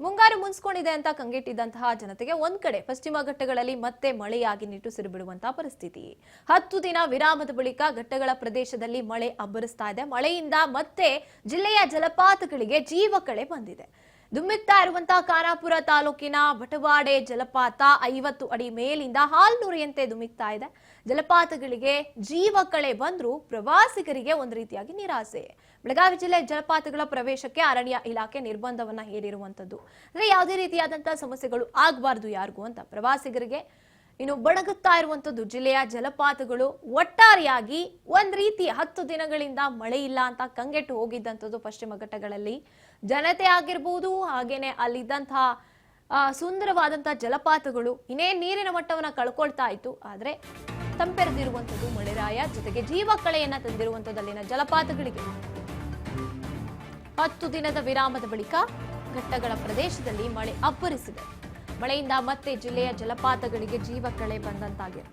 ಮುಂಗಾರು ಮುನ್ಸ್ಕೊಂಡಿದೆ ಅಂತ ಕಂಗೆಟ್ಟಿದ್ದಂತಹ ಜನತೆಗೆ ಒಂದ್ ಕಡೆ ಪಶ್ಚಿಮ ಘಟ್ಟಗಳಲ್ಲಿ ಮತ್ತೆ ಮಳೆಯಾಗಿ ನಿಟ್ಟುಸಿರು ಬಿಡುವಂತಹ ಪರಿಸ್ಥಿತಿ. 10 ದಿನ ವಿರಾಮದ ಬಳಿಕ ಘಟ್ಟಗಳ ಪ್ರದೇಶದಲ್ಲಿ ಮಳೆ ಅಬ್ಬರಿಸ್ತಾ ಇದೆ. ಮಳೆಯಿಂದ ಮತ್ತೆ ಜಿಲ್ಲೆಯ ಜಲಪಾತಗಳಿಗೆ ಜೀವಕಳೆ ಬಂದಿದೆ. ಧುಮ್ಮಿಕ್ತಾ ಇರುವಂತಹ ಖಾನಾಪುರ ತಾಲೂಕಿನ ಬಟವಾಡೆ ಜಲಪಾತ 50 ಅಡಿ ಮೇಲಿಂದ ಹಾಲ್ನುರಿಯಂತೆ ಧುಮ್ಮಿಕ್ತಾ ಇದೆ. ಜಲಪಾತಗಳಿಗೆ ಜೀವಕಳೆ ಬಂದ್ರೂ ಪ್ರವಾಸಿಗರಿಗೆ ಒಂದು ರೀತಿಯಾಗಿ ನಿರಾಸೆ. ಬೆಳಗಾವಿ ಜಿಲ್ಲೆ ಜಲಪಾತಗಳ ಪ್ರವೇಶಕ್ಕೆ ಅರಣ್ಯ ಇಲಾಖೆ ನಿರ್ಬಂಧವನ್ನ ಹೇರಿರುವಂತದ್ದು. ಅಂದ್ರೆ ಯಾವುದೇ ರೀತಿಯಾದಂತಹ ಸಮಸ್ಯೆಗಳು ಆಗಬಾರದು ಯಾರಿಗೂ ಅಂತ ಪ್ರವಾಸಿಗರಿಗೆ ಇನ್ನು ಬಣಗುತ್ತಾ ಇರುವಂತದ್ದು. ಜಿಲ್ಲೆಯ ಜಲಪಾತಗಳು ಒಟ್ಟಾರೆಯಾಗಿ ಒಂದ್ ರೀತಿ 10 ದಿನಗಳಿಂದ ಮಳೆ ಇಲ್ಲ ಅಂತ ಕಂಗೆಟ್ಟು ಹೋಗಿದ್ದಂಥದ್ದು. ಪಶ್ಚಿಮ ಘಟ್ಟಗಳಲ್ಲಿ ಜನತೆ ಆಗಿರ್ಬೋದು, ಹಾಗೇನೆ ಅಲ್ಲಿದ್ದಂತಹ ಸುಂದರವಾದಂತಹ ಜಲಪಾತಗಳು ಇನ್ನೇನ್ ನೀರಿನ ಮಟ್ಟವನ್ನ ಕಳ್ಕೊಳ್ತಾ ಇತ್ತು. ಆದ್ರೆ ತಂಪೆರೆದಿರುವಂತದ್ದು ಮಳೆರಾಯ, ಜೊತೆಗೆ ಜೀವಕಳೆಯನ್ನ ತಂದಿರುವಂತದ್ದು ಅಲ್ಲಿನ ಜಲಪಾತಗಳಿಗೆ. 10 ದಿನದ ವಿರಾಮದ ಬಳಿಕ ಘಟ್ಟಗಳ ಪ್ರದೇಶದಲ್ಲಿ ಮಳೆ ಅಬ್ಬರಿಸಿದೆ. ಮಳೆಯಿಂದ ಮತ್ತೆ ಜಿಲ್ಲೆಯ ಜಲಪಾತಗಳಿಗೆ ಜೀವಕಳೆ ಬಂದಂತಾಗಿದೆ.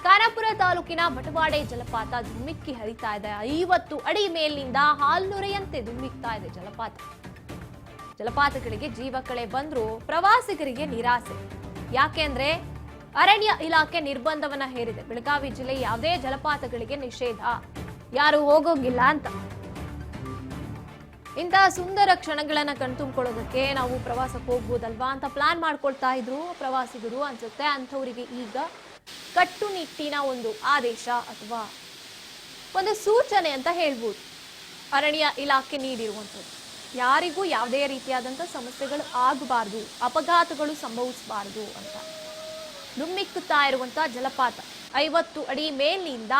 ಖಾನಾಪುರ ತಾಲೂಕಿನ ಬಟವಾಡೆ ಜಲಪಾತ ಧುಮ್ಮಿಕ್ಕಿ ಹರಿತಾ ಇದೆ. 50 ಅಡಿ ಮೇಲಿನಿಂದ ಹಾಲ್ನುರೆಯಂತೆ ಧುಮ್ಮಿಕ್ತಾ ಇದೆ ಜಲಪಾತಗಳಿಗೆ ಜೀವಕಳೆ ಬಂದ್ರೂ ಪ್ರವಾಸಿಗರಿಗೆ ನಿರಾಸೆ. ಯಾಕೆಂದ್ರೆ ಅರಣ್ಯ ಇಲಾಖೆ ನಿರ್ಬಂಧವನ್ನ ಹೇರಿದೆ. ಬೆಳಗಾವಿ ಜಿಲ್ಲೆ ಯಾವುದೇ ಜಲಪಾತಗಳಿಗೆ ನಿಷೇಧ, ಯಾರು ಹೋಗೋಂಗಿಲ್ಲ ಅಂತ. ಇಂತಹ ಸುಂದರ ಕ್ಷಣಗಳನ್ನ ಕಣ್ತುಂಬಿಕೊಳ್ಳೋದಕ್ಕೆ ನಾವು ಪ್ರವಾಸಕ್ಕೆ ಹೋಗ್ಬೋದಲ್ವಾ ಅಂತ ಪ್ಲಾನ್ ಮಾಡ್ಕೊಳ್ತಾ ಇದ್ರು ಪ್ರವಾಸಿಗರು ಅನ್ಸುತ್ತೆ. ಅಂಥವರಿಗೆ ಈಗ ಕಟ್ಟುನಿಟ್ಟಿನ ಒಂದು ಆದೇಶ ಅಥವಾ ಒಂದು ಸೂಚನೆ ಅಂತ ಹೇಳ್ಬೋದು ಅರಣ್ಯ ಇಲಾಖೆ ನೀಡಿರುವಂಥದ್ದು. ಯಾರಿಗೂ ಯಾವುದೇ ರೀತಿಯಾದಂಥ ಸಮಸ್ಯೆಗಳು ಆಗಬಾರ್ದು, ಅಪಘಾತಗಳು ಸಂಭವಿಸಬಾರದು ಅಂತ. ಧುಮ್ಮಿಕ್ಕುತ್ತಾ ಇರುವಂತಹ ಜಲಪಾತ 50 ಅಡಿ ಮೇಲಿನಿಂದ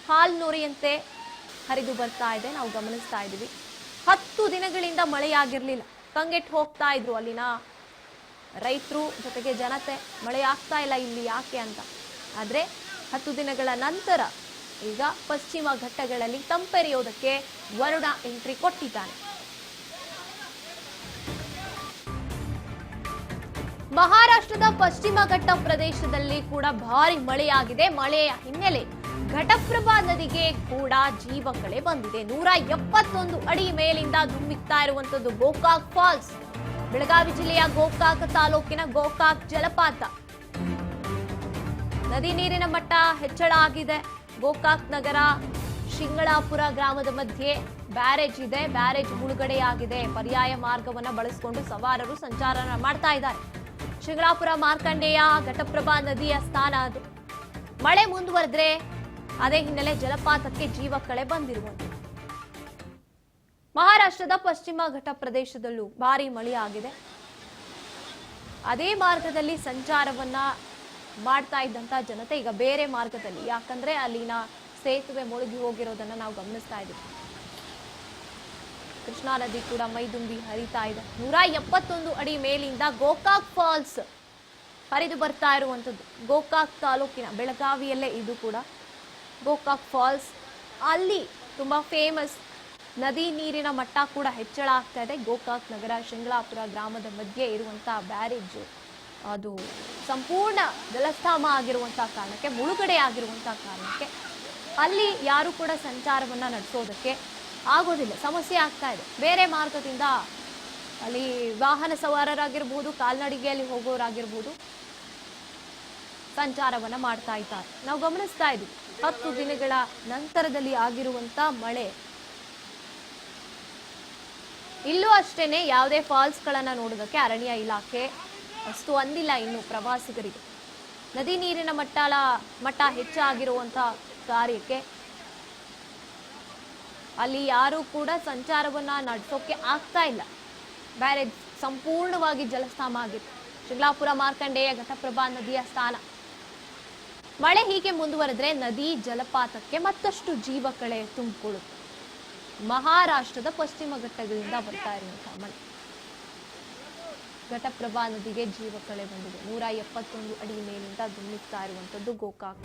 ಹಾಲ್ನುರಿಯಂತೆ ಹರಿದು ಬರ್ತಾ ಇದೆ. ನಾವು ಗಮನಿಸ್ತಾ ಇದ್ದೀವಿ. 10 ದಿನಗಳಿಂದ ಮಳೆಯಾಗಿರ್ಲಿಲ್ಲ. ಕಂಗೆಟ್ಟು ಹೋಗ್ತಾ ಇದ್ರು ಅಲ್ಲಿನ ರೈತರು, ಜೊತೆಗೆ ಜನತೆ. ಮಳೆ ಆಗ್ತಾ ಇಲ್ಲ ಇಲ್ಲಿ ಯಾಕೆ ಅಂತ. ಆದ್ರೆ 10 ದಿನಗಳ ನಂತರ ಈಗ ಪಶ್ಚಿಮ ಘಟ್ಟಗಳಲ್ಲಿ ತಂಪೆರೆಯೋದಕ್ಕೆ ವರುಣ ಎಂಟ್ರಿ ಕೊಟ್ಟಿದ್ದಾನೆ. ಮಹಾರಾಷ್ಟ್ರದ ಪಶ್ಚಿಮ ಘಟ್ಟ ಪ್ರದೇಶದಲ್ಲಿ ಕೂಡ ಭಾರಿ ಮಳೆಯಾಗಿದೆ. ಮಳೆಯ ಹಿನ್ನೆಲೆ ಘಟಪ್ರಭಾ ನದಿಗೆ ಕೂಡ ಜೀವಕಳೆ ಬಂದಿದೆ. 171 ಅಡಿ ಮೇಲಿಂದ ಧುಮ್ಮಿಕ್ತಾ ಇರುವಂತದ್ದು ಗೋಕಾಕ್ ಫಾಲ್ಸ್. ಬೆಳಗಾವಿ ಜಿಲ್ಲೆಯ ಗೋಕಾಕ್ ತಾಲೂಕಿನ ಗೋಕಾಕ್ ಜಲಪಾತ. ನದಿ ನೀರಿನ ಮಟ್ಟ ಹೆಚ್ಚಳ ಆಗಿದೆ. ಗೋಕಾಕ್ ನಗರ ಶಿಂಗಳಾಪುರ ಗ್ರಾಮದ ಮಧ್ಯೆ ಬ್ಯಾರೇಜ್ ಇದೆ. ಬ್ಯಾರೇಜ್ ಮುಳುಗಡೆಯಾಗಿದೆ. ಪರ್ಯಾಯ ಮಾರ್ಗವನ್ನ ಬಳಸಿಕೊಂಡು ಸವಾರರು ಸಂಚಾರ ಮಾಡ್ತಾ ಇದ್ದಾರೆ. ಶಿಂಗಳಾಪುರ ಮಾರ್ಕಂಡೇಯ ಘಟಪ್ರಭಾ ನದಿಯ ಸ್ಥಾನ ಅದು. ಮಳೆ ಮುಂದುವರೆದ್ರೆ ಅದೇ ಹಿನ್ನೆಲೆ ಜಲಪಾತಕ್ಕೆ ಜೀವಕಳೆ ಬಂದಿರುವಂಥದ್ದು. ಮಹಾರಾಷ್ಟ್ರದ ಪಶ್ಚಿಮ ಘಟ್ಟ ಪ್ರದೇಶದಲ್ಲೂ ಭಾರಿ ಮಳೆಯಾಗಿದೆ. ಅದೇ ಮಾರ್ಗದಲ್ಲಿ ಸಂಚಾರವನ್ನ ಮಾಡ್ತಾ ಇದ್ದಂತ ಜನತೆ ಈಗ ಬೇರೆ ಮಾರ್ಗದಲ್ಲಿ, ಯಾಕಂದ್ರೆ ಅಲ್ಲಿನ ಸೇತುವೆ ಮುಳುಗಿ ಹೋಗಿರೋದನ್ನ ನಾವು ಗಮನಿಸ್ತಾ ಇದ್ದೀವಿ. ಕೃಷ್ಣಾ ನದಿ ಕೂಡ ಮೈದುಂಬಿ ಹರಿತಾ ಇದೆ. 171 ಅಡಿ ಮೇಲಿಂದ ಗೋಕಾಕ್ ಫಾಲ್ಸ್ ಹರಿದು ಬರ್ತಾ ಇರುವಂಥದ್ದು. ಗೋಕಾಕ್ ತಾಲೂಕಿನ ಬೆಳಗಾವಿಯಲ್ಲೇ ಇದು ಕೂಡ ಗೋಕಾಕ್ ಫಾಲ್ಸ್. ಅಲ್ಲಿ ತುಂಬಾ ಫೇಮಸ್. ನದಿ ನೀರಿನ ಮಟ್ಟ ಕೂಡ ಹೆಚ್ಚಳ ಆಗ್ತಾ ಇದೆ. ಗೋಕಾಕ್ ನಗರ ಶಿಂಗಳಾಪುರ ಗ್ರಾಮದ ಮಧ್ಯೆ ಇರುವಂತಹ ಬ್ಯಾರೇಜ್ ಅದು ಸಂಪೂರ್ಣ ಜಲಸ್ತಂಭ ಆಗಿರುವಂತಹ ಕಾರಣಕ್ಕೆ, ಮುಳುಗಡೆ ಆಗಿರುವಂತಹ ಕಾರಣಕ್ಕೆ ಅಲ್ಲಿ ಯಾರು ಕೂಡ ಸಂಚಾರವನ್ನ ನಡೆಸೋದಕ್ಕೆ ಆಗೋದಿಲ್ಲ, ಸಮಸ್ಯೆ ಆಗ್ತಾ ಇದೆ. ಬೇರೆ ಮಾರ್ಗದಿಂದ ಅಲ್ಲಿ ವಾಹನ ಸವಾರರಾಗಿರ್ಬೋದು, ಕಾಲ್ನಡಿಗೆಯಲ್ಲಿ ಹೋಗೋರಾಗಿರ್ಬೋದು ಸಂಚಾರವನ್ನ ಮಾಡ್ತಾ ಇದ್ದಾರೆ. ನಾವು ಗಮನಿಸ್ತಾ ಇದ್ದೀವಿ 10 ದಿನಗಳ ನಂತರದಲ್ಲಿ ಆಗಿರುವಂತ ಮಳೆ. ಇಲ್ಲೂ ಅಷ್ಟೇನೆ ಯಾವುದೇ ಫಾಲ್ಸ್ ಗಳನ್ನ ನೋಡೋದಕ್ಕೆ ಅರಣ್ಯ ಇಲಾಖೆ ಅಷ್ಟು ಅಂದಿಲ್ಲ ಇನ್ನು ಪ್ರವಾಸಿಗರಿಗೆ. ನದಿ ನೀರಿನ ಮಟ್ಟ ಹೆಚ್ಚಾಗಿರುವಂತ ಕಾರ್ಯಕ್ಕೆ ಅಲ್ಲಿ ಯಾರು ಕೂಡ ಸಂಚಾರವನ್ನ ನಡೆಸೋಕೆ ಆಗ್ತಾ ಇಲ್ಲ. ಬ್ಯಾರೇಜ್ ಸಂಪೂರ್ಣವಾಗಿ ಜಲಸ್ತಂಭ ಆಗಿತ್ತು. ಶಿಂಗಳಾಪುರ ಮಾರ್ಕಂಡೇಯ ಘಟಪ್ರಭಾ ನದಿಯ ಸ್ಥಾನ. ಮಳೆ ಹೀಗೆ ಮುಂದುವರೆದ್ರೆ ನದಿ ಜಲಪಾತಕ್ಕೆ ಮತ್ತಷ್ಟು ಜೀವಕಳೆ ತುಂಬಿಕೊಳ್ಳುತ್ತೆ. ಮಹಾರಾಷ್ಟ್ರದ ಪಶ್ಚಿಮ ಘಟ್ಟಗಳಿಂದ ಬರ್ತಾ ಇರುವಂತಹ ಮಳೆ ಘಟಪ್ರಭಾ ನದಿಗೆ ಜೀವಕಳೆ ಬಂದಿದೆ. 171 ಅಡಿ ಮೇಲಿಂದ ಧುಮ್ಮಿಕ್ತಾ ಇರುವಂತದ್ದು ಗೋಕಾಕ್.